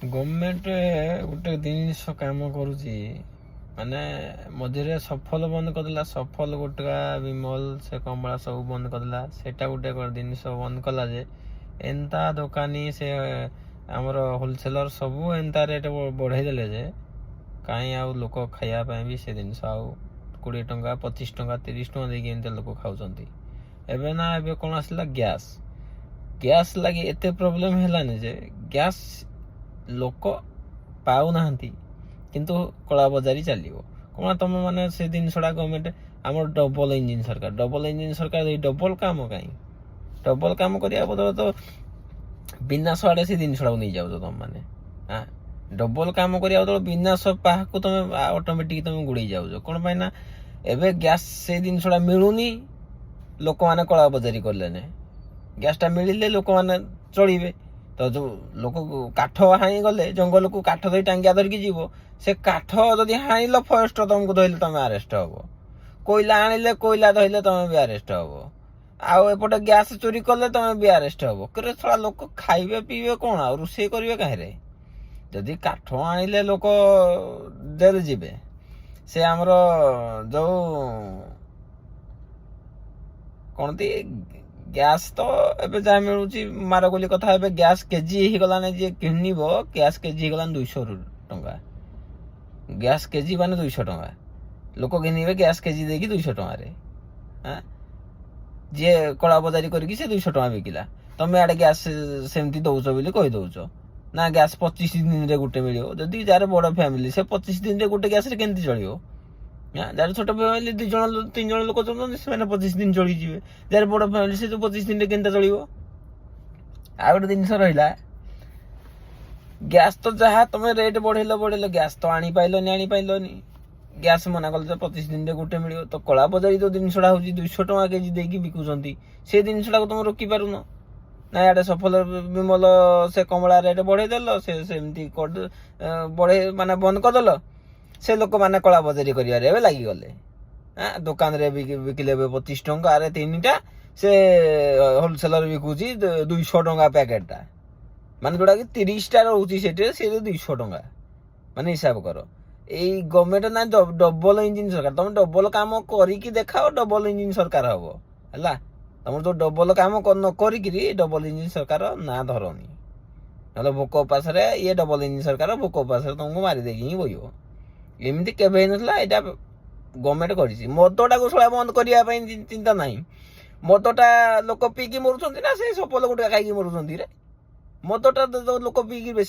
Government ଗୋଟେ ଜିନିଷ କାମ କରୁଛି ମାନେ ମଝିରେ ସଫଲ ବନ୍ଦ କରିଦେଲା। ସଫଲ ଗୁଟକା ବିମଲ ସେ କମଳା ସବୁ ବନ୍ଦ କରିଦେଲା। ସେଇଟା ଗୋଟେ ଜିନିଷ ବନ୍ଦ କଲା ଯେ ଏନ୍ତା ଦୋକାନୀ ସେ ଆମର ହୋଲସେଲର ସବୁ ଏନ୍ତା ରେଟ୍ ବଢ଼େଇ ଦେଲେ ଯେ କାହିଁ ଆଉ ଲୋକ ଖାଇବା ପାଇଁ ବି ସେ ଜିନିଷ ଆଉ 20 ଟଙ୍କା 25 ଟଙ୍କା 30 ଟଙ୍କା ଦେଇକି ଏମିତି ଲୋକ ଖାଉଛନ୍ତି। ଏବେ କ'ଣ ଆସିଲା ଗ୍ୟାସ୍ ଲାଗି ଏତେ ପ୍ରୋବ୍ଲେମ୍ ହେଲାନି ଯେ ଗ୍ୟାସ୍ ଲୋକ ପାଉନାହାନ୍ତି କିନ୍ତୁ କଳା ବଜାରୀ ଚାଲିବ କ'ଣ ତମ ମାନେ ସେ ଜିନିଷଟା ଗଭର୍ଣ୍ଣମେଣ୍ଟ ଆମର ଡବଲ ଇଞ୍ଜିନ ସରକାର ଡବଲ କାମ କାହିଁ ଡବଲ କାମ କରିବା ବଦଳରେ ତ ବିନାଶ ଆଡ଼େ ସେ ଜିନିଷଟାକୁ ନେଇଯାଉଛ ତମ ମାନେ ଡବଲ କାମ କରିବା ବଦଳରେ ବିନାଶ ପାହାକୁ ତମେ ଅଟୋମେଟିକ ତମେ ଗୋଡ଼େଇ ଯାଉଛ କ'ଣ ପାଇଁ ନା ଏବେ ଗ୍ୟାସ୍ ସେ ଜିନିଷଟା ମିଳୁନି ଲୋକମାନେ କଳା ବଜାରୀ କଲେନି। ଗ୍ୟାସଟା ମିଳିଲେ ଲୋକମାନେ ଚଳିବେ ତ ଯେଉଁ ଲୋକ କାଠ ହାଣିଗଲେ ଜଙ୍ଗଲକୁ କାଠ ଧରି ଟାଙ୍ଗିଆ ଧରିକି ଯିବ ସେ କାଠ ଯଦି ହାଣିଲ ଫରେଷ୍ଟ ତମକୁ ଧରିଲେ ତମେ ଆରେଷ୍ଟ ହବ। କୋଇଲା ଆଣିଲେ କୋଇଲା ଧରିଲେ ତମେ ବି ଆରେଷ୍ଟ ହବ। ଆଉ ଏପଟେ ଗ୍ୟାସ ଚୋରି କଲେ ତମେ ବି ଆରେଷ୍ଟ ହବ। ଶଳା ଲୋକ ଖାଇବେ ପିଇବେ କ'ଣ ଆଉ ରୋଷେଇ କରିବେ କାହିଁରେ? ଯଦି କାଠ ଆଣିଲେ ଲୋକ ଜେଲ୍ ଯିବେ। ସେ ଆମର ଯେଉଁ କଣତି ଗ୍ୟାସ୍ ତ ଏବେ ଯାହା ମିଳୁଛି ମାରଗୋଲି କଥା। ଏବେ ଗ୍ୟାସ୍ କେଜି ହେଇଗଲାନି ଯିଏ କିଣିବ ଗ୍ୟାସ୍ କେଜି ହେଇଗଲାନି 200 ଟଙ୍କା। ଗ୍ୟାସ୍ କେଜି ମାନେ 200 ଟଙ୍କା ଲୋକ କିଣିବେ ଗ୍ୟାସ୍ କେଜି ଦେଇକି 200 ଟଙ୍କାରେ। ଯିଏ କଳା ବଜାରୀ କରିକି ସେ 200 ଟଙ୍କା ବିକିଲା। ତମେ ଆଡ଼େ ଗ୍ୟାସ୍ ସେମିତି ଦଉଛ ବୋଲି କହିଦଉଛ ନା ଗ୍ୟାସ୍ 25 ଦିନରେ ଗୋଟେ ମିଳିବ। ଯଦି ଯାହାର ବଡ଼ ଫ୍ୟାମିଲି ସେ 25 ଦିନରେ ଗୋଟେ ଗ୍ୟାସ୍ରେ କେମିତି ଚଳିବ? ଯାହାର ଛୋଟ ଫ୍ୟାମିଲି 2 ଜଣ 3 ଜଣ ଲୋକ ଚଳୁଛନ୍ତି ସେମାନେ 25 ଦିନ ଚଳିଯିବେ। ଯାହାର ବଡ଼ ଫ୍ୟାମିଲି ସେ 25 ଦିନରେ କେମିତି ଚଳିବ? ଆଉ ଗୋଟେ ଜିନିଷ ରହିଲା ଗ୍ୟାସ୍ ତ ଯାହା ତମେ ରେଟ୍ ବଢ଼େଇଲ ଗ୍ୟାସ୍ ତ ଆଣିପାରିଲନି। ଗ୍ୟାସ୍ ମନା କଲେ ତ 25 ଦିନରେ ଗୋଟେ ମିଳିବ। ତ କଳା ବଜାରୀ ଯେଉଁ ଜିନିଷଟା ହେଉଛି 200 ଟଙ୍କା କେଜି ଦେଇକି ବିକୁଛନ୍ତି ସେ ଜିନିଷଟାକୁ ତମେ ରୋକିପାରୁନ ନା। ଇଆଡ଼େ ସଫଲ ବିମଲ ସେ କମଳା ରେଟ୍ ବଢ଼େଇ ଦେଲ ସେ ସେମିତି ବଢ଼େଇ ମାନେ ବନ୍ଦ କରିଦେଲ। ସେ ଲୋକମାନେ କଳା ବଜାରୀ କରିବାରେ ଏବେ ଲାଗିଗଲେ। ଦୋକାନରେ ବିକିଲେ ଏବେ 25 ଟଙ୍କାରେ 3ଟା ସେ ହୋଲସେଲର ବିକୁଛି 200 ଟଙ୍କା ପ୍ୟାକେଟଟା ମାନେ ଯେଉଁଟାକି 30ଟା ରହୁଛି ସେଠି ସେ 200 ଟଙ୍କା ମାନେ ହିସାବ କର। ଏଇ ଗଭର୍ଣ୍ଣମେଣ୍ଟ ନା ଡବଲ ଇଞ୍ଜିନ ସରକାର। ତମେ ଡବଲ କାମ କରିକି ଦେଖାଅ ଡବଲ ଇଞ୍ଜିନ ସରକାର ହବ ହେଲା। ତମର ଯେଉଁ ଡବଲ କାମ ନ କରିକିରି ଡବଲ ଇଞ୍ଜିନ ସରକାର ନା ଧରନି। ନହେଲେ ଭୋକ ଉପାସରେ ଇଏ ଡବଲ ଇଞ୍ଜିନ ସରକାର ଭୋକ ଉପାସରେ ତମକୁ ମାରି ଦେଇକି ହିଁ ବହିବ। ଏମିତି କେବେ ହେଇନଥିଲା। ଏଇଟା ଗଭର୍ଣ୍ଣମେଣ୍ଟ କରିଛି। ମଦଟାକୁ ଶଳା ବନ୍ଦ କରିବା ପାଇଁ ଚିନ୍ତା ନାହିଁ। ମଦଟା ଲୋକ ପିଇକି ମରୁଛନ୍ତି ନା ସେ ସଫଲ ଗୁଟକା ଖାଇକି ମରୁଛନ୍ତି ରେ? ମଦଟା ଲୋକ ପିଇକି ବେଶୀ